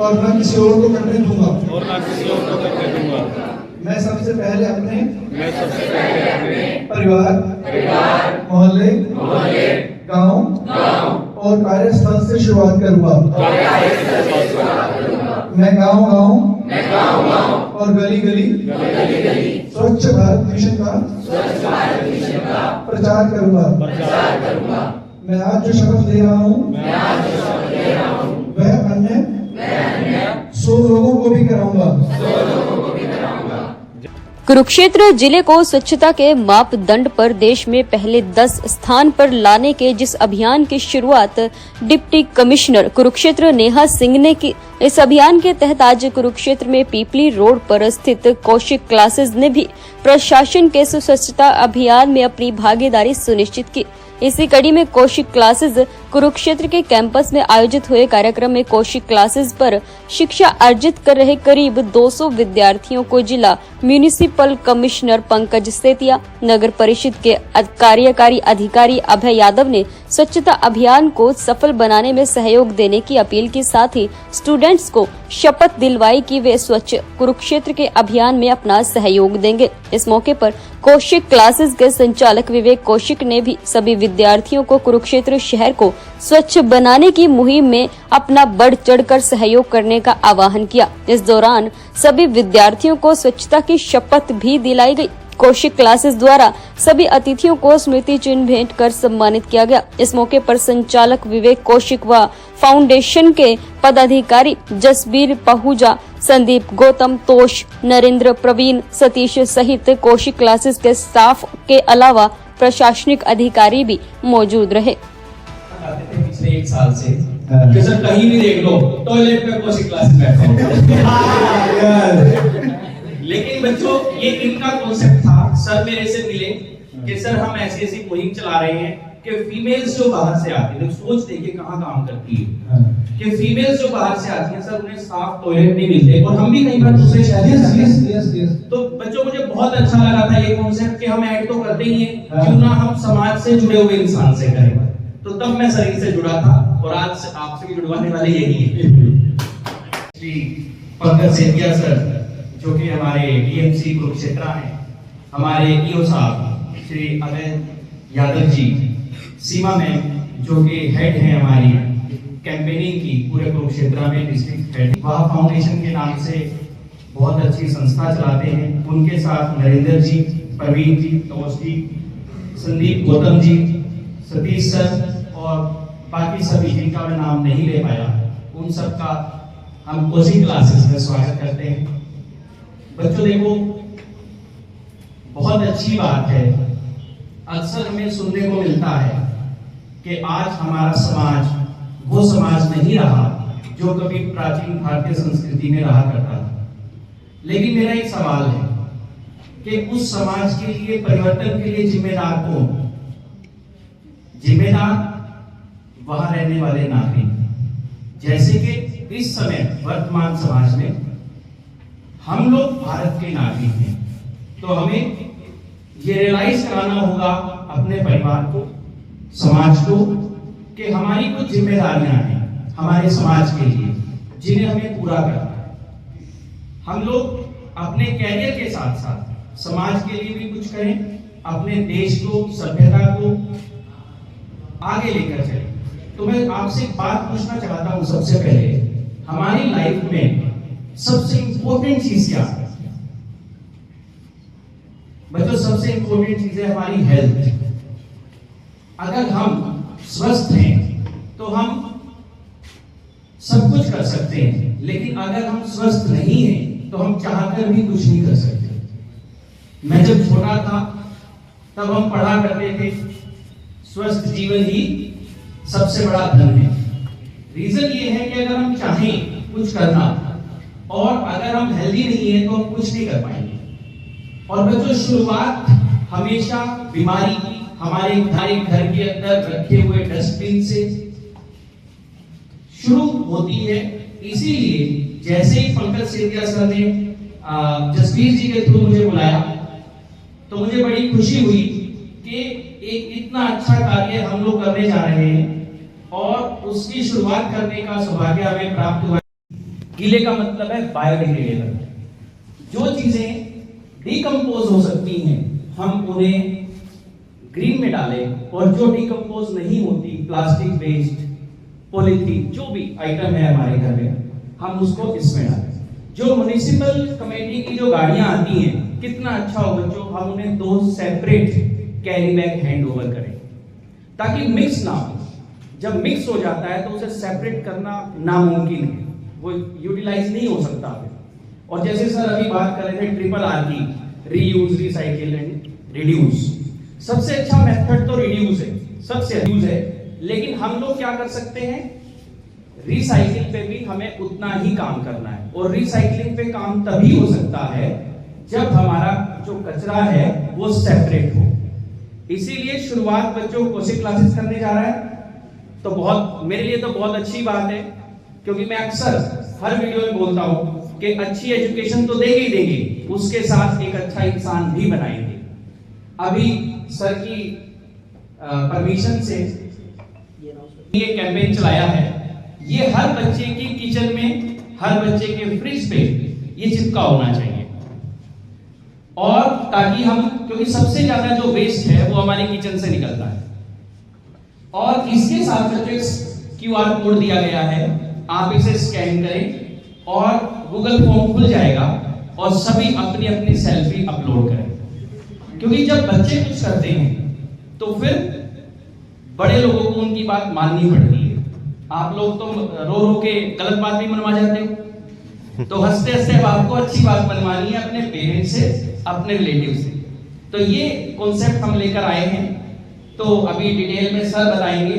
और न किसी और को करने दूंगा। मैं सबसे पहले अपने परिवार, मोहल्ले, गांव और कार्यस्थल से शुरुआत करूंगा। मैं गांव-गांव और गली-गली स्वच्छ भारत मिशन का प्रचार करूंगा। मैं आज जो शपथ ले रहा हूँ वह अन्य 100 लोगों को भी कराऊंगा। कुरुक्षेत्र जिले को स्वच्छता के मापदंड पर देश में पहले 10 स्थान पर लाने के जिस अभियान की शुरुआत डिप्टी कमिश्नर कुरुक्षेत्र नेहा सिंह ने की, इस अभियान के तहत आज कुरुक्षेत्र में पीपली रोड पर स्थित कौशिक क्लासेस ने भी प्रशासन के स्वच्छता अभियान में अपनी भागीदारी सुनिश्चित की। इसी कड़ी में कौशिक क्लासेस कुरुक्षेत्र के कैंपस में आयोजित हुए कार्यक्रम में कौशिक क्लासेस पर शिक्षा अर्जित कर रहे करीब 200 विद्यार्थियों को जिला म्यूनिसिपल कमिश्नर पंकज सेतिया, नगर परिषद के कार्यकारी अधिकारी अभय यादव ने स्वच्छता अभियान को सफल बनाने में सहयोग देने की अपील की, साथ ही स्टूडेंट्स को शपथ दिलवाई कि वे स्वच्छ कुरुक्षेत्र के अभियान में अपना सहयोग देंगे। इस मौके पर कौशिक क्लासेस के संचालक विवेक कौशिक ने भी सभी विद्यार्थियों को कुरुक्षेत्र शहर को स्वच्छ बनाने की मुहिम में अपना बढ़ चढ़कर सहयोग करने का आह्वान किया। इस दौरान सभी विद्यार्थियों को स्वच्छता की शपथ भी दिलाई गई। कौशिक क्लासेस द्वारा सभी अतिथियों को स्मृति चिन्ह भेंट कर सम्मानित किया गया। इस मौके पर संचालक विवेक कौशिक व फाउंडेशन के पदाधिकारी जसबीर पहुजा, संदीप, गौतम, तोष, नरेंद्र, प्रवीण, सतीश सहित कौशिक क्लासेस के स्टाफ के अलावा प्रशासनिक अधिकारी भी मौजूद रहे। पिछले 1 साल से कि सर कहीं भी देख लो टॉयलेट पे कौशिक क्लासेस बैठा होता लेकिन बच्चों ये इनका कॉन्सेप्ट था। सर मेरे से मिले कि सर हम ऐसी ऐसी मुहिम चला रहे हैं कि फीमेल्स जो बाहर से आती है, सोच देखिए कहाँ काम करती है कि फीमेल्स जो बाहर से आती हैं सर उन्हें साफ टॉयलेट नहीं मिलते और हम भी कई बार दूसरे शहर में तो बच्चों मुझे बहुत अच्छा लगा था ये कॉन्सेप्ट कि हम ऐड तो करते ही हैं, क्यों ना हम समाज से जुड़े हुए इंसान से करें। तो तब मैं शरीर से जुड़ा था और आज आपसे भी जुड़वाने वाले यही है। श्री पंकज सेतिया सर जो कि हमारे डीएमसी कुरुक्षेत्र हैं, हमारे ईओ साहब श्री अभय यादव जी, सीमा मैम जो कि हेड हैं हमारी कैंपेनिंग की पूरे कुरुक्षेत्र में डिस्ट्रिक्ट हेड, वह फाउंडेशन के नाम से बहुत अच्छी संस्था चलाते हैं। उनके साथ नरेंद्र जी, प्रवीण जी, तोष जी, संदीप, गौतम जी, सतीश सर और बाकी सभी जिनका मैं नाम नहीं ले पाया, उन सब का हम कोचिंग क्लासेस में स्वागत करते हैं। बच्चों देखो बहुत अच्छी बात है, अक्सर हमें सुनने को मिलता है कि आज हमारा समाज वो समाज नहीं रहा जो कभी प्राचीन भारतीय संस्कृति में रहा करता था। लेकिन मेरा एक सवाल है कि उस समाज के लिए परिवर्तन के लिए जिम्मेदार कौन? जिम्मेदार वहां रहने वाले नागरिक। जैसे कि इस समय वर्तमान समाज में हम लोग भारत के नागरिक हैं, तो हमें ये रियलाइज कराना होगा अपने परिवार को, समाज को कि हमारी कुछ जिम्मेदारियां हैं हमारे समाज के लिए जिन्हें हमें पूरा करना है। हम लोग अपने कैरियर के साथ साथ समाज के लिए भी कुछ करें, अपने देश को, सभ्यता को आगे लेकर चलें। तो मैं आपसे एक बात पूछना चाहता हूं, सबसे पहले हमारी लाइफ में सबसे इंपॉर्टेंट चीज क्या है? बच्चों सबसे इंपॉर्टेंट चीज है हमारी हेल्थ। अगर हम स्वस्थ हैं तो हम सब कुछ कर सकते हैं, लेकिन अगर हम स्वस्थ नहीं हैं तो हम चाहकर भी कुछ नहीं कर सकते। मैं जब छोटा था तब हम पढ़ा करते थे स्वस्थ जीवन ही सबसे बड़ा धन है। रीजन ये है कि अगर हम चाहें कुछ करना और अगर हम हेल्दी नहीं है तो हम कुछ नहीं कर पाएंगे। और बच्चों शुरुआत हमेशा बीमारी की हमारे घर के अंदर रखे हुए डस्टबिन से शुरू होती है। इसीलिए जैसे ही पंकज सेतिया सर ने जसबीर जी के थ्रू मुझे बुलाया तो मुझे बड़ी खुशी हुई कि एक इतना अच्छा कार्य हम लोग करने जा रहे हैं और उसकी शुरुआत करने का सौभाग्य हमें प्राप्त हुआ। गीले का मतलब है बायोडिग्रेडेबल। जो चीजें डिकम्पोज हो सकती हैं हम उन्हें ग्रीन में डालें, और जो डिकम्पोज नहीं होती, प्लास्टिक वेस्ट, पॉलीथीन, जो भी आइटम है हमारे घर में, हम उसको इसमें डालें। जो म्युनिसिपल कमेटी की जो गाड़ियां आती हैं, कितना अच्छा हो बच्चों, हम उन्हें 2 separate carry bag hand over करें ताकि मिक्स ना हो। जब मिक्स हो जाता है तो उसे सेपरेट करना नामुमकिन है, वो यूटिलाइज नहीं हो सकता। और जैसे सर अभी बात कर रहे थे ट्रिपल आर की, रीयूज, रिसाइकिल एंड रिड्यूस, सबसे अच्छा मेथड तो रिड्यूस है, सबसे रिड्यूस है। लेकिन हम लोग क्या कर सकते हैं, रिसाइकिल पे भी हमें उतना ही काम करना है, और रिसाइकलिंग पे काम तभी हो सकता है जब हमारा जो कचरा है वो सेपरेट हो। इसीलिए शुरुआत बच्चों कोचिंग क्लासेस करने जा रहा है, तो बहुत मेरे लिए तो बहुत अच्छी बात है, क्योंकि मैं अक्सर हर वीडियो में बोलता हूं कि अच्छी एजुकेशन तो देंगे ही देंगे, उसके साथ एक अच्छा इंसान भी बनाएंगे। अभी सर की परमिशन से ये कैंपेन चलाया है, ये हर बच्चे की किचन में, हर बच्चे के फ्रिज पे ये चिपका होना चाहिए, और ताकि हम, क्योंकि सबसे ज्यादा जो वेस्ट है वो हमारे किचन से निकलता है। और इसके साथ बच्चों QR कोड दिया गया है, आप इसे स्कैन करें और गूगल फॉर्म खुल जाएगा, और सभी अपनी अपनी सेल्फी अपलोड करें। क्योंकि जब बच्चे कुछ करते हैं तो फिर बड़े लोगों को उनकी बात माननी पड़ती है। आप लोग तो रो रो के गलत बात भी मनवा जाते हो, तो हंसते हंसते अब आपको अच्छी बात मनवानी है अपने पेरेंट्स से, अपने रिलेटिव से। तो ये कॉन्सेप्ट हम लेकर आए हैं, तो अभी डिटेल में सर बताएंगे।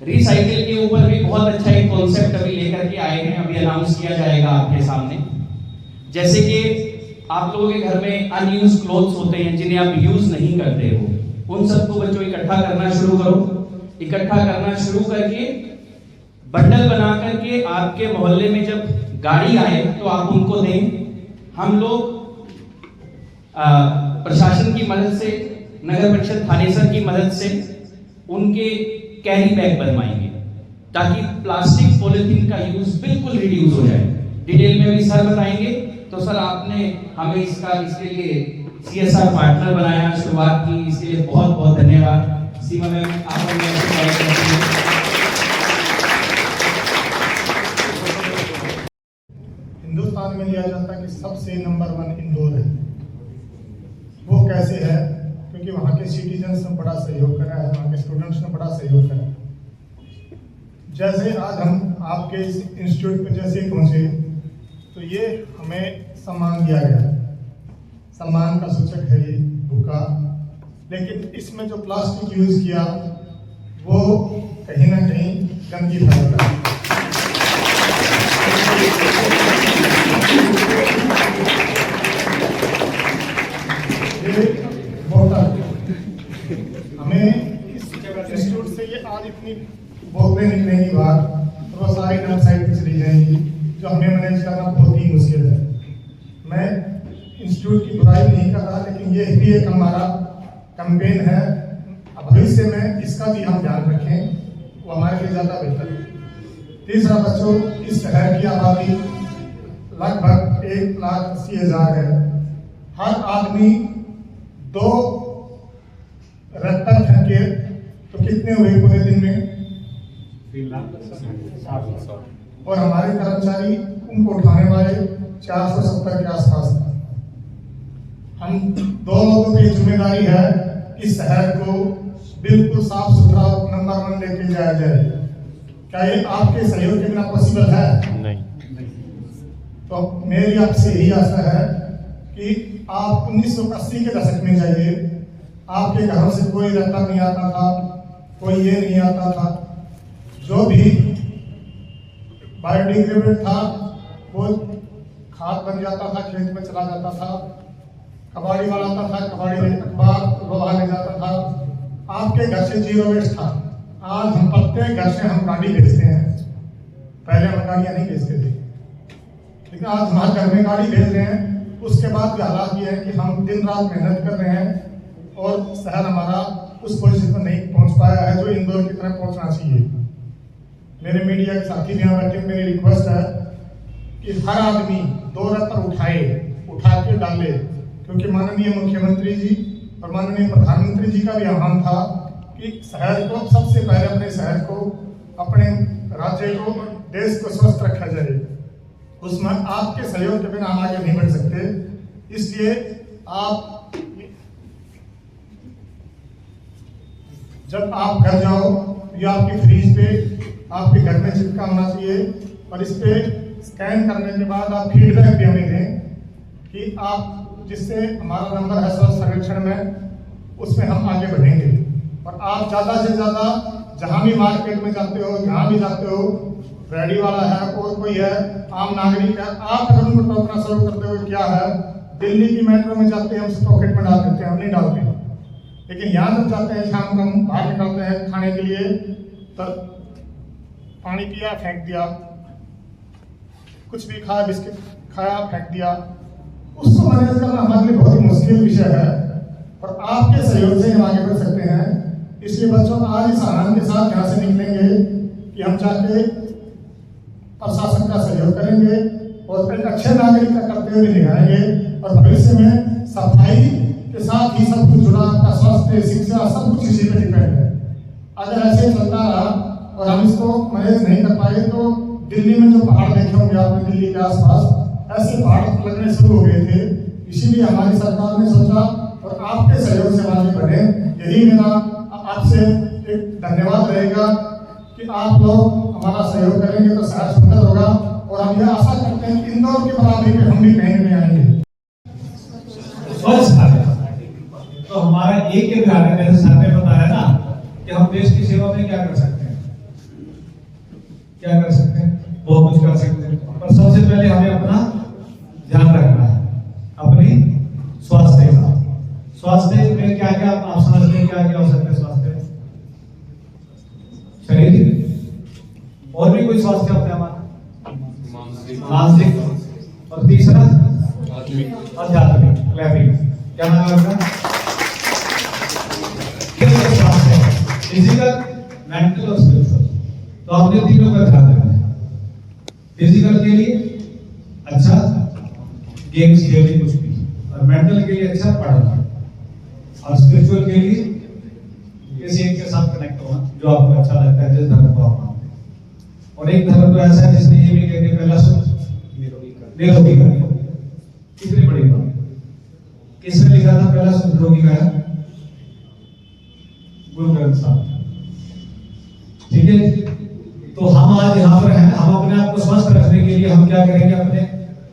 रिसाइकिल के ऊपर भी बहुत अच्छा एक कॉन्सेप्ट अभी लेकर के आए हैं, अभी अनाउंस किया जाएगा आपके सामने। जैसे कि आप लोगों के घर में अनयूज क्लोथ्स होते हैं जिन्हें आप यूज नहीं करते हो, उन सबको बच्चों इकट्ठा करना शुरू करो। इकट्ठा करना शुरू करके बंडल बना करके आपके मोहल्ले में जब गाड़ी आए तो आप उनको दें। हम लोग प्रशासन की मदद से, नगर परिषद थानेसर की मदद से उनके कैरी बैग बनवाएंगे, ताकि प्लास्टिक पॉलिथीन का यूज बिल्कुल रिड्यूस हो जाए। डिटेल में भी सर बताएंगे। तो सर आपने हमें इसके लिए CSR पार्टनर बनाया, शुरुआत की, इसके लिए बहुत बहुत धन्यवाद। सीमा मैम, आप हिंदुस्तान में लिया जाता है कि सबसे नंबर 1 इंदौर है। वो कैसे है? क्योंकि वहाँ के सिटीजन्स ने बड़ा सहयोग करा है, वहाँ के स्टूडेंट्स ने बड़ा सहयोग करा है। जैसे आज हम आपके इस इंस्टीट्यूट पे जैसे पहुँचे तो ये हमें सम्मान दिया गया। सम्मान का सूचक है ये बुका, लेकिन इसमें जो प्लास्टिक यूज किया वो कहीं ना कहीं गंदगी फैलाता है। ये बोतल हमें इस इंस्टीट्यूट से ये आज इतनी बोतलें निकलेंगी बाहर, तो वो सारी नल साइड पे चली जाएंगी, जो हमें मैनेज करना बहुत ही मुश्किल है। मैं इंस्टीट्यूट की बुराई नहीं कर रहा, लेकिन ये भी एक हमारा कैंपेन है। भविष्य में इसका भी हम ध्यान रखें, वो हमारे लिए ज़्यादा बेहतर है। तीसरा बच्चों, इस शहर की आबादी लगभग 1,80,000 है। हर आदमी 2 रैपर फेंके तो कितने हुए पूरे दिन में? 3,60,000। और हमारे कर्मचारी उनको उठाने वाले 470 के आसपास है। हम 2 लोगों की जिम्मेदारी है इस शहर को बिल्कुल साफ सुथरा नंबर 1 लेके जाया जाए। क्या ये आपके सहयोग के बिना पॉसिबल है? नहीं। तो मेरी आपसे यही आशा है कि आप 1980 के दशक में जाइए, आपके घरों से कोई रैपर नहीं आता था, कोई ये नहीं आता था। जो भी बायोडिग्रेडेबल था वो खाद बन जाता था, खेत में चला जाता था। कबाड़ी वाला आता था, कबाड़ी में अखबार लोहा ले जाता था। आपके घर से 0 वेस्ट था। आज हम प्रत्येक घर से हम गाड़ी भेजते हैं, पहले हम गाड़ियाँ नहीं भेजते थे, लेकिन आज हमारे घर में गाड़ी भेज रहे हैं। उसके बाद भी हालात ये है कि हम दिन रात मेहनत कर रहे हैं और शहर हमारा उस पोजीशन पर नहीं पहुंच पाया है जो इंदौर की तरफ पहुंचना चाहिए। मेरे मीडिया के साथी भी यहाँ बैठे, मेरी रिक्वेस्ट है कि हर आदमी 2 रत्न उठा के डाले, क्योंकि माननीय मुख्यमंत्री जी और माननीय प्रधानमंत्री जी का भी आह्वान था कि शहर को सबसे पहले, अपने शहर को, अपने राज्य को, देश को स्वस्थ रखा जाए। उसमें आपके सहयोग के बिना हम आगे नहीं बढ़ सकते। इसलिए आप जब आप घर जाओ, ये आपकी फ्रीज पे आपके घर में चिपका होना चाहिए, और इस पे स्कैन करने के बाद आप फीडबैक भी हमें दें कि आप, जिससे हमारा नंबर है स्वास्थ्य सर्वेक्षण में, उसमें हम आगे बढ़ेंगे। और आप ज़्यादा से ज़्यादा जहाँ भी मार्केट में जाते हो, जहाँ भी जाते हो, रेडी वाला है और कोई है, आम नागरिक है, आप अगर उनको टोकना शुरू करते हो क्या है, दिल्ली की मेट्रो में जाते हैं हम पॉकेट में डाल देते हैं, हम नहीं डालते। लेकिन यहाँ जब जाते हैं, शाम को हम बाहर निकलते हैं खाने के लिए, तो पानी पिया फेंक दिया, कुछ भी खाया, बिस्किट खाया फेंक दिया, उसको मैनेज करना हमारे लिए बहुत ही मुश्किल विषय है। और आपके सहयोग से हम आगे बढ़ सकते हैं। इसलिए बच्चों, आज इस आनंद के साथ यहाँ से निकलेंगे कि हम चाहते प्रशासन का सहयोग करेंगे और एक अच्छे नागरिक का कर्तव्य भी निभाएंगे, और भविष्य में सफाई के साथ ही सब कुछ जुड़ा, आपका स्वास्थ्य, शिक्षा, सब कुछ इसी पे डिपेंड है। अगर ऐसे चलता रहा और हम इसको मैनेज नहीं कर पाए, तो दिल्ली में जो पहाड़ देखे होंगे आपने, दिल्ली के आसपास ऐसे पहाड़ लगने शुरू हो गए थे। इसीलिए हमारी सरकार ने सोचा, और आपके सहयोग से आगे बढ़े। यही मेरा आपसे एक धन्यवाद रहेगा कि आप लोग हमारा सहयोग करेंगे तो शहर सुंदर होगा, और हम यह आशा करते हैं कि इंदौर की बराबरी पे हम भी कहीं नहीं आएंगे। स्वच्छ भारत तो हमारा एक ही कार्य, जैसे सर ने बताया ना कि हम देश की सेवा में क्या कर सकते हैं, क्या कर सकते हैं, बहुत कुछ कर सकते हैं। पर सबसे पहले हमें अपना ध्यान रखना है, अपनी स्वास्थ्य का। स्वास्थ्य में क्या क्या आप समझते हैं, क्या क्या हो सकता है स्वास्थ्य में? शरीर, और भी कोई स्वास्थ्य होता है हमारा? मानसिक, और तीसरा आध्यात्मिक। क्या नाम है आपका? फिजिकल, मेंटल और स्पिरिचुअल। तो आपने तीनों का ध्यान रखना है। फिजिकल के लिए अच्छा गेम्स खेलने कुछ भी, और मेंटल के लिए अच्छा पढ़ना, और स्पिरिचुअल के लिए किसी एक के साथ कनेक्ट होना जो आपको अच्छा लगता है, जिस धर्म को आप मानते हैं। और एक धर्म तो ऐसा है जिसने ये भी कह दिया, पहला सुख निरोगी का। किसने पढ़ी बात? किसने लिखा था पहला सुख निरोगी का? गुरु ग्रंथ साहब। ठीक है, तो हम आज यहाँ पर हैं। हम अपने आप को स्वस्थ रखने के लिए हम क्या करेंगे, अपने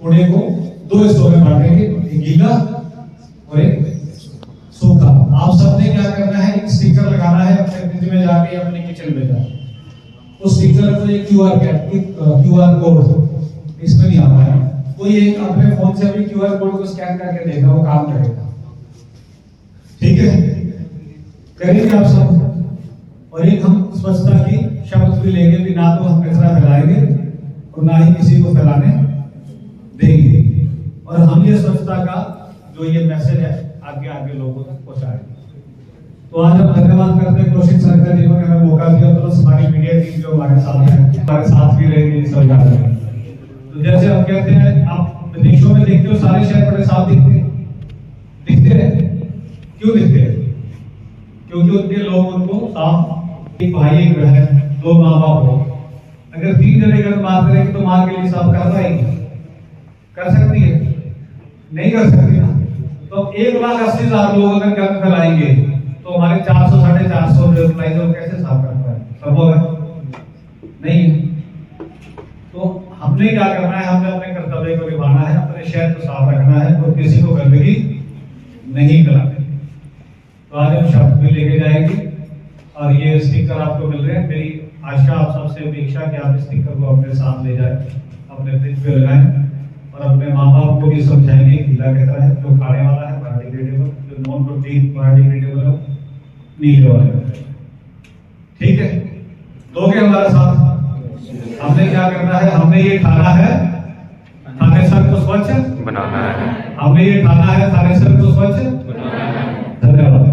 कूड़े को 2 हिस्सों में बांटेंगे, एक गीला और एक सूखा। आप सबने क्या करना है, एक स्टिकर लगाना है अपने फ्रिज में जाके, अपने किचन में जाके। उस स्टिकर को एक क्यूआर कोड इसमें नहीं आता है, कोई एक अपने फोन से भी क्यूआर कोड को स्कैन करके देगा, वो काम करेगा। ठीक है, करेंगे आप सब। और एक हम स्वच्छता की शपथ भी लेंगे कि ना तो हम कचरा फैलाएंगे और ना ही किसी को फैलाने देंगे, और हम ये स्वच्छता का जो ये मैसेज है आगे आगे लोगों तक पहुंचाएंगे। तो आज हम धन्यवाद करते हैं कौशिक सर का, जिन्होंने हमें मौका दिया, तो हमारी मीडिया टीम जो हमारे साथ है, हमारे साथ भी रहेगी इस सरकार में। तो जैसे हम कहते हैं, आप विदेशों में देखते हो सारे शहर बड़े साफ दिखते हैं। क्यों दिखते हैं? क्योंकि उनके लोग उनको साफ, एक भाई एक बहन, 2 माँ बाप हो, अगर 3 जने गंद मार करेंगे तो माँ के लिए साफ कर पाएगी? कर सकती है? नहीं कर सकती ना। तो 1,80,000 लोग अगर गंद फैलाएंगे तो हमारे 400 साढ़े 400 जो एम्प्लॉइज कैसे साफ कर पाए? संभव है? नहीं है। तो हमने क्या करना है, हमने अपने कर्तव्य को निभाना है, अपने शहर को साफ रखना है और किसी को गंदगी नहीं करानी। तो आज हम शब्द भी लेके जाएंगे, और ये स्टिकर आपको मिल रहे हैं। मेरी आशा आप सबसे अपेक्षा कि आप इस स्टिकर को अपने साथ ले जाएं, अपने फ्रिज पे लगाएं, और अपने माँ बाप को भी समझाएंगे गीला कचरा है जो खाने वाला है बायोडिग्रेडेबल, जो नॉन प्रोटीन बायोडिग्रेडेबल है नीले वाले। ठीक है, दोगे हमारा साथ? हमने क्या करना है, हमने ये ठाना है थानेसर को स्वच्छ बनाना है। हमने ये ठाना है थानेसर को स्वच्छ बनाना है। धन्यवाद।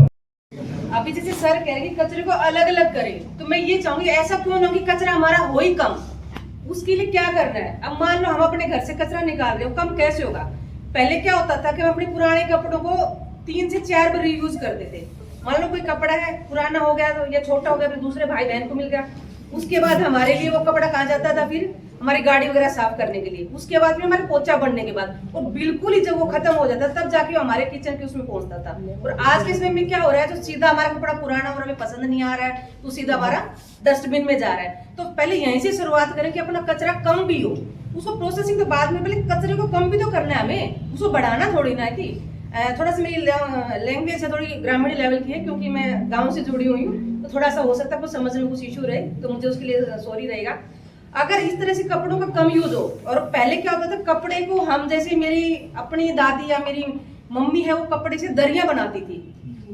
अभी जैसे सर कह रहे हैं कि कचरे को अलग अलग करें, तो मैं ये चाहूंगी ऐसा क्यों ना हो कि कचरा हमारा हो ही कम, उसके लिए क्या करना है। अब मान लो हम अपने घर से कचरा निकाल रहे हो, कम कैसे होगा। पहले क्या होता था कि हम अपने पुराने कपड़ों को 3 से 4 बार रीयूज करते थे। मान लो कोई कपड़ा है पुराना हो गया तो या छोटा हो गया, फिर दूसरे भाई बहन को मिल गया, उसके बाद हमारे लिए वो कपड़ा कहाँ जाता था, फिर हमारी गाड़ी वगैरह साफ करने के लिए, उसके बाद फिर हमारे पोछा बनने के बाद, और बिल्कुल ही जब वो खत्म हो जाता तब जाके हमारे किचन के उसमें पहुंचता था। और आज के समय में क्या हो रहा है, जो सीधा हमारा कपड़ा पुराना और हमें पसंद नहीं आ रहा है तो सीधा हमारा डस्टबिन में जा रहा है। तो पहले यहीं से शुरुआत करें कि अपना कचरा कम भी हो, उसको प्रोसेसिंग के बाद में पहले कचरे को कम भी तो करना है हमें, उसको बढ़ाना थोड़ी ना है। कि थोड़ा सा मेरी लैंग्वेज है थोड़ी ग्रामीण लेवल की है, क्योंकि मैं गांव से जुड़ी हुई हूँ, तो थोड़ा सा हो सकता है कुछ समझने में कुछ इशू रहे, तो मुझे उसके लिए सॉरी रहेगा। अगर इस तरह से कपड़ों का कम यूज हो, और पहले क्या होता था कपड़े को हम, जैसे मेरी अपनी दादी या मेरी मम्मी है वो कपड़े से दरियां बनाती थी,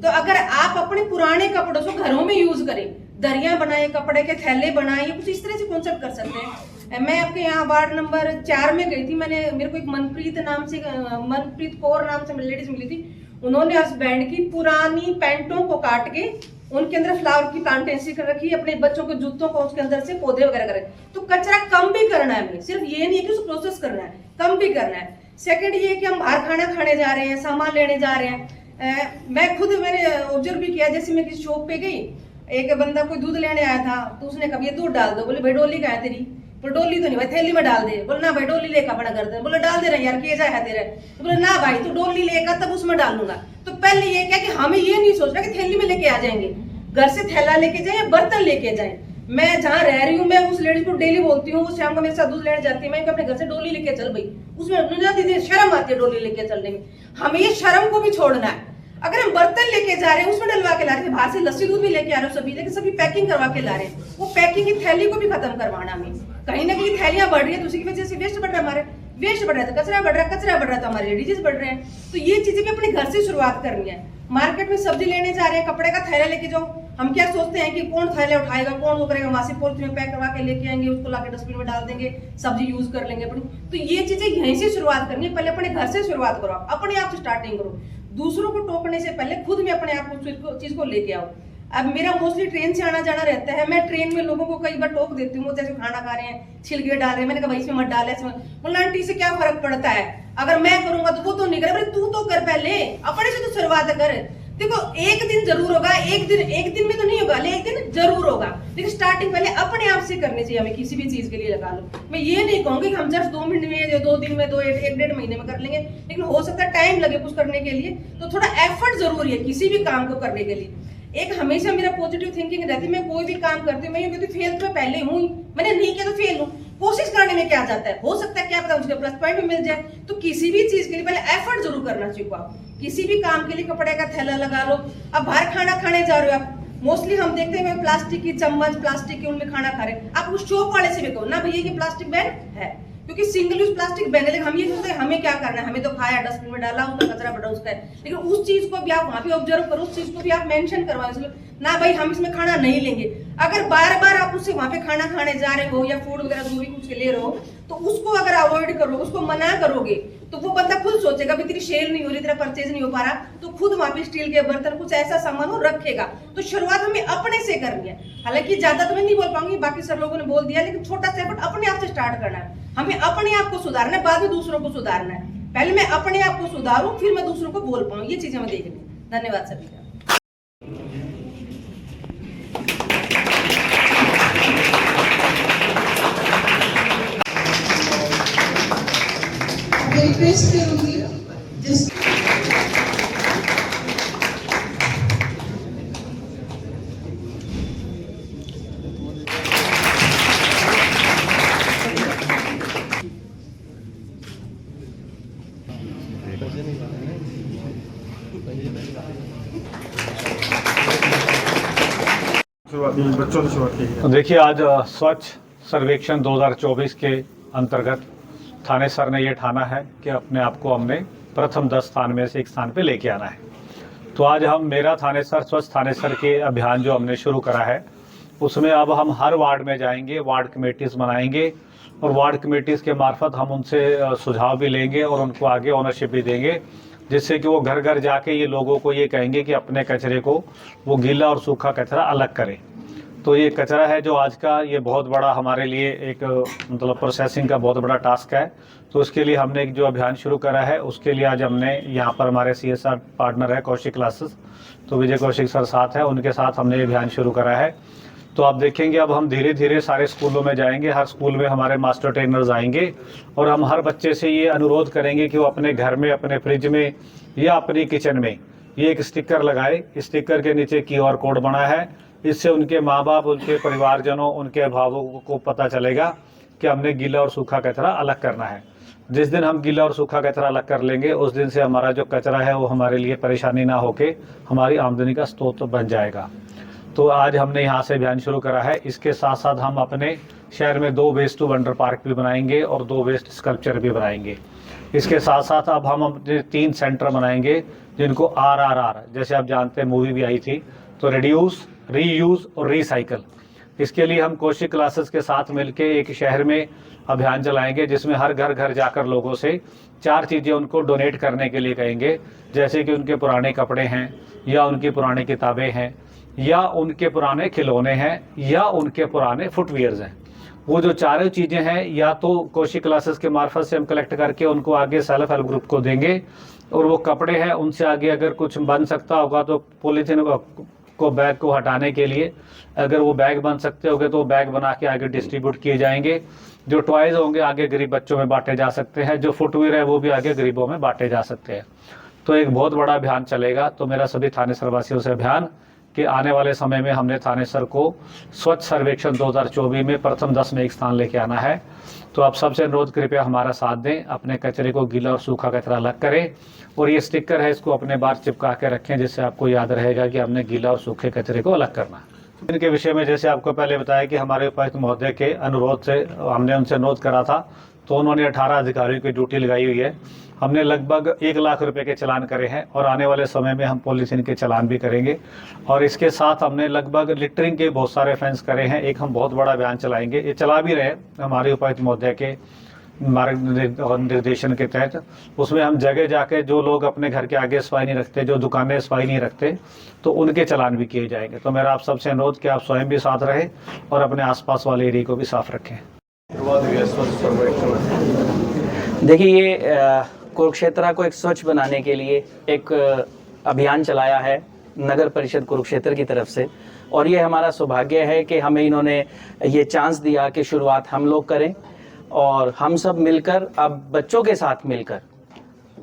तो अगर आप अपने पुराने कपड़ों से घरों में यूज करें, दरियां बनाए, कपड़े के थैले बनाए, कुछ इस तरह से कॉन्सेप्ट कर सकते हैं। मैं आपके यहाँ वार्ड नंबर 4 में गई थी, मेरे को एक मनप्रीत कौर नाम से लेडीज मिली थी, उन्होंने हस्बैंड की पुरानी पैंटों को काट के उनके अंदर फ्लावर की प्लांटेशन कर रखी, अपने बच्चों के जूतों को उसके अंदर से पौधे वगैरह करे। तो कचरा कम भी करना है हमें, सिर्फ ये नहीं है कि उसको प्रोसेस करना है, कम भी करना है। सेकंड ये है कि हम बाहर खाना खाने जा रहे हैं, सामान लेने जा रहे हैं। मैं खुद मैंने ऑब्जर्व भी किया, जैसे मैं किसी शॉप पे गई, एक बंदा कोई दूध लेने आया था, तो उसने कहा ये दूध डाल दो, बोले भाई डोली का है तेरी, बोले डोली तो नहीं भाई थैली में डाल दे, बोले ना भाई डोली लेकर अपना कर दे, बोले डाल दे रहे यार किए जाए है तेरे, तो बोले ना भाई तू डोली लेकर तब उसमें डाल लूंगा। तो पहले ये क्या कि हमें ये नहीं सोचना कि थैली में लेके आ जाएंगे, घर से थैला लेके जाए, बर्तन लेके जाए। मैं जहाँ रह रही हूँ, मैं उस लेडीज को डेली बोलती हूँ, वो शाम को मेरे साथ दूध लेने जाती है, मैं अपने घर से डोली लेके चल भाई, उसमें दीदी शर्म आती है डोली लेके चलने में। हमें ये शर्म को भी छोड़ना है। अगर हम बर्तन लेके जा रहे हैं उसमें डलवा के ला रहे हैं, बाहर से लस्सी दूध भी लेके आ रहे हो सभी, लेकिन सभी पैकिंग करवा के ला रहे हैं, वो पैकिंग की थैली को भी खत्म करवाना हमें। कहीं ना कहीं थैलियां बढ़ रही है तो उसी की वजह से वेस्ट बढ़ रहा है, हमारे वेस्ट बढ़ रहा है तो कचरा बढ़ रहा है तो हमारे लेडीज बढ़ रहे हैं। तो ये चीजें भी अपने घर से शुरुआत करनी है। मार्केट में सब्जी लेने जा रहे हैं, कपड़े का थैला लेके जाओ, हम क्या सोचते हैं कि कौन थैला उठाएगा, कौन वो करेगा, वहां से पॉलिथीन में पैक करवा के लेके आएंगे, उसको लाके डस्टबिन में डाल देंगे, सब्जी यूज कर लेंगे अपनी। तो ये चीजें यहीं से शुरुआत करनी है, पहले अपने घर से शुरुआत करो, अपने आप से स्टार्टिंग करो। दूसरों को टोकने से पहले खुद में अपने आप को चीज को लेके आओ। अब मेरा मोस्टली ट्रेन से आना जाना रहता है, मैं ट्रेन में लोगों को कई बार टोक देती हूँ, जैसे खाना खा रहे हैं छिलके डाल रहे हैं, मैंने कहा भाई इसमें मत डाले, बोला आंटी से क्या फर्क पड़ता है, अगर मैं करूंगा तो वो तो नहीं करे, तू तो कर, पहले अपने से तो शुरुआत कर। देखो एक दिन जरूर होगा, एक दिन में तो नहीं होगा, लेकिन एक दिन जरूर होगा, लेकिन स्टार्टिंग पहले अपने आप से करनी चाहिए हमें, किसी भी चीज के लिए लगा लो। मैं ये नहीं कहूंगी कि हम जस्ट 2 मिनट में, 2 दिन में, 1-1.5 महीने में कर लेंगे, लेकिन हो सकता है टाइम लगे कुछ करने के लिए, तो थोड़ा एफर्ट जरूरी है किसी भी काम को करने के लिए। एक हमेशा मेरा पॉजिटिव थिंकिंग रहती है, मैं कोई भी काम करती हूँ, मैं ये कहती हूँ फेल तो मैं पहले हूँ, मैंने नहीं किया तो फेल हूँ, कोशिश करने में क्या जाता है, हो सकता है क्या पता मुझे प्लस पॉइंट भी मिल जाए। तो किसी भी चीज के लिए पहले एफर्ट जरूर करना सीखो आप, किसी भी काम के लिए कपड़े का थैला लगा लो। अब बाहर खाना खाने जा रहे हो आप, मोस्टली हम देखते हैं प्लास्टिक की चम्मच, प्लास्टिक के उनमें खाना खा रहे हैं, आप उस शॉप वाले से भी कहो ना भैया ये प्लास्टिक बैन है, क्योंकि सिंगल यूज प्लास्टिक बैन है, लेकिन हम ये सोचते हैं हमें क्या करना है, हमें तो खाया डस्टबिन में डाला, उसका कचरा बड़ा उसका है, लेकिन उस चीज को भी आप वहां पे ऑब्जर्व करो, उस चीज को भी आप मेंशन करवाओ ना भाई हम इसमें खाना नहीं लेंगे। अगर बार बार आप उससे वहां पे खाना खाने जा रहे हो या फूड वगैरह जो भी कुछ ले रहे हो, तो उसको अगर अवॉइड करोगे, उसको मना करोगे, तो वो बंदा खुद सोचेगा भी तेरी सेल नहीं हो रही, तेरा परचेज नहीं हो पा रहा, तो खुद वहां पे स्टील के बर्तन कुछ ऐसा सामान वो रखेगा। तो शुरुआत हमें अपने से करनी है, हालांकि ज्यादा तो मैं नहीं बोल पाऊंगी, बाकी सब लोगों ने बोल दिया, लेकिन छोटा सा एफर्ट अपने आप से स्टार्ट करना है। हमें अपने आप को सुधारना है, बाद में दूसरों को सुधारना है। पहले मैं अपने आप को सुधारूं, फिर मैं दूसरों को बोल पाऊं, ये चीजें मैं देखनी। धन्यवाद सभी का। रिक्वेस्ट करूंगी जिस बच्चों से शुरुआत की। देखिए आज स्वच्छ सर्वेक्षण 2024 के अंतर्गत थाने सर ने ये ठाना है कि अपने आप को हमने प्रथम 10 स्थान में से एक स्थान पे लेके आना है। तो आज हम मेरा थाने सर स्वच्छ थाने सर के अभियान जो हमने शुरू करा है, उसमें अब हम हर वार्ड में जाएंगे, वार्ड कमेटीज बनाएंगे और वार्ड कमेटीज के मार्फत हम उनसे सुझाव भी लेंगे और उनको आगे ओनरशिप भी देंगे, जिससे कि वो घर घर जाके ये लोगों को ये कहेंगे कि अपने कचरे को वो गीला और सूखा कचरा अलग करें। तो ये कचरा है जो आज का, ये बहुत बड़ा हमारे लिए एक मतलब प्रोसेसिंग का बहुत बड़ा टास्क है। तो उसके लिए हमने एक जो अभियान शुरू करा है, उसके लिए आज हमने यहाँ पर हमारे CSR पार्टनर है कौशिक क्लासेस, तो विजय कौशिक सर साथ है, उनके साथ हमने ये अभियान शुरू करा है। तो आप देखेंगे अब हम धीरे धीरे सारे स्कूलों में जाएंगे, हर स्कूल में हमारे मास्टर ट्रेनर्स आएंगे और हम हर बच्चे से ये अनुरोध करेंगे कि वो अपने घर में, अपने फ्रिज में या अपनी किचन में ये एक स्टिकर लगाए। स्टिकर के नीचे QR कोड बना है, इससे उनके माँ बाप, उनके परिवारजनों, उनके अभिभावकों को पता चलेगा कि हमने गीला और सूखा कचरा अलग करना है। जिस दिन हम गीला और सूखा कचरा अलग कर लेंगे, उस दिन से हमारा जो कचरा है वो हमारे लिए परेशानी ना होके हमारी आमदनी का स्रोत बन जाएगा। तो आज हमने यहाँ से अभियान शुरू करा है। इसके साथ साथ हम अपने शहर में 2 वेस्ट टू वंडर पार्क भी बनाएंगे और 2 वेस्ट स्कल्पचर भी बनाएंगे। इसके साथ साथ अब हम अपने 3 सेंटर बनाएंगे जिनको RRR, जैसे आप जानते हैं मूवी भी आई थी, तो रिड्यूस, रीयूज और रिसाइकल। इसके लिए हम कौशिक क्लासेस के साथ मिलके एक शहर में अभियान चलाएंगे जिसमें हर घर घर जाकर लोगों से 4 चीज़ें उनको डोनेट करने के लिए कहेंगे, जैसे कि उनके पुराने कपड़े हैं या उनकी पुरानी किताबें हैं या उनके पुराने खिलौने हैं या उनके पुराने फुटवियर्स हैं। वो जो 4 चीज़ें हैं या तो कौशिक क्लासेस के मार्फत से हम कलेक्ट करके उनको आगे सेल्फ हेल्प ग्रुप को देंगे, और वो कपड़े हैं उनसे आगे अगर कुछ बन सकता होगा तो पॉलीथीन को बैग को हटाने के लिए अगर वो बैग बन सकते होंगे तो बैग बना के आगे डिस्ट्रीब्यूट किए जाएंगे। जो टॉयज होंगे आगे गरीब बच्चों में बांटे जा सकते हैं, जो फुटवियर है वो भी आगे गरीबों में बांटे जा सकते हैं। तो एक बहुत बड़ा अभियान चलेगा। तो मेरा सभी थानेसर वासियों से अभियान कि आने वाले समय में हमने थानेसर को स्वच्छ सर्वेक्षण 2024 में प्रथम 10 में एक स्थान लेके आना है। तो आप सबसे अनुरोध कृपया हमारा साथ दें, अपने कचरे को गीला और सूखा कचरा अलग करें, और ये स्टिकर है इसको अपने बाहर चिपका के रखें जिससे आपको याद रहेगा कि हमने गीला और सूखे कचरे को अलग करना है। इनके विषय में जैसे आपको पहले बताया कि हमारे उपायुक्त महोदय के अनुरोध से हमने उनसे अनुरोध करा था, तो उन्होंने 18 अधिकारियों की ड्यूटी लगाई हुई है। हमने लगभग 1 लाख रुपए के चालान करे हैं और आने वाले समय में हम पॉलीथीन के चालान भी करेंगे। और इसके साथ हमने लगभग लिटरिंग के बहुत सारे ऑफेंस करे हैं। एक हम बहुत बड़ा अभियान चलाएंगे, ये चला भी रहे हमारे उपायुक्त महोदय के निर्देशन के तहत। उसमें हम जगह जाके जो लोग अपने घर के आगे सफाई नहीं रखते, जो दुकानें सफाई नहीं रखते, तो उनके चालान भी किए जाएंगे। तो मेरा आप सबसे अनुरोध कि आप स्वयं भी साथ रहें और अपने आसपास वाले एरिया को भी साफ रखें। देखिए, ये कुरुक्षेत्र को एक स्वच्छ बनाने के लिए एक अभियान चलाया है नगर परिषद कुरुक्षेत्र की तरफ से, और ये हमारा सौभाग्य है कि हमें इन्होंने ये चांस दिया कि शुरुआत हम लोग करें और हम सब मिलकर, अब बच्चों के साथ मिलकर,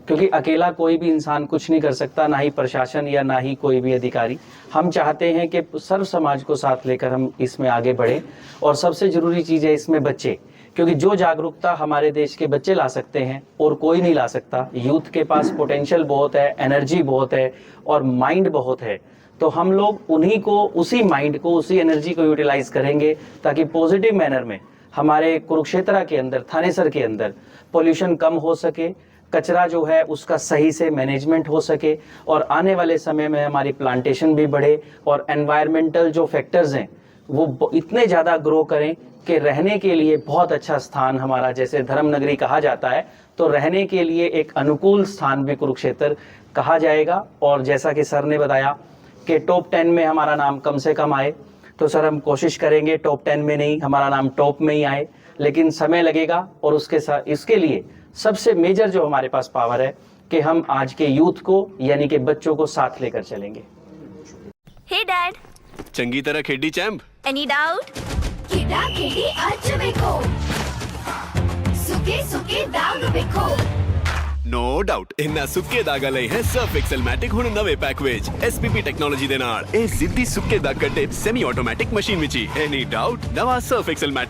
क्योंकि अकेला कोई भी इंसान कुछ नहीं कर सकता, ना ही प्रशासन या ना ही कोई भी अधिकारी। हम चाहते हैं कि सर्व समाज को साथ लेकर हम इसमें आगे बढ़ें, और सबसे ज़रूरी चीज़ है इसमें बच्चे, क्योंकि जो जागरूकता हमारे देश के बच्चे ला सकते हैं और कोई नहीं ला सकता। यूथ के पास पोटेंशियल बहुत है, एनर्जी बहुत है और माइंड बहुत है। तो हम लोग उन्हीं को, उसी माइंड को, उसी एनर्जी को यूटिलाइज करेंगे ताकि पॉजिटिव मैनर में हमारे कुरुक्षेत्र के अंदर, थानेसर के अंदर पोल्यूशन कम हो सके, कचरा जो है उसका सही से मैनेजमेंट हो सके, और आने वाले समय में हमारी प्लांटेशन भी बढ़े और एनवायरमेंटल जो फैक्टर्स हैं वो इतने ज़्यादा ग्रो करें कि रहने के लिए बहुत अच्छा स्थान हमारा, जैसे धर्म नगरी कहा जाता है, तो रहने के लिए एक अनुकूल स्थान भी कुरुक्षेत्र कहा जाएगा। और जैसा कि सर ने बताया कि टॉप 10 में हमारा नाम कम से कम आए, तो सर हम कोशिश करेंगे टॉप 10 में नहीं, हमारा नाम टॉप में ही आए, लेकिन समय लगेगा। और उसके साथ इसके लिए सबसे मेजर जो हमारे पास पावर है कि हम आज के यूथ को, यानी कि बच्चों को साथ लेकर चलेंगे। हे डैड, चंगी तरह खेडी चैंप। Any doubt? किडा किडी आज देखो, सुके सुके दाग देखो। नो डाउट, इन्ना सुके दागा लई है सर्फ एक्सेलमैटिक हुण नवे पैक विच SPP टेक्नोलॉजी दे नाल ए सिद्धी सुके दाग कटे semi automatic machine which. Any doubt? नवा सर्फ एक्सेलमैटिक।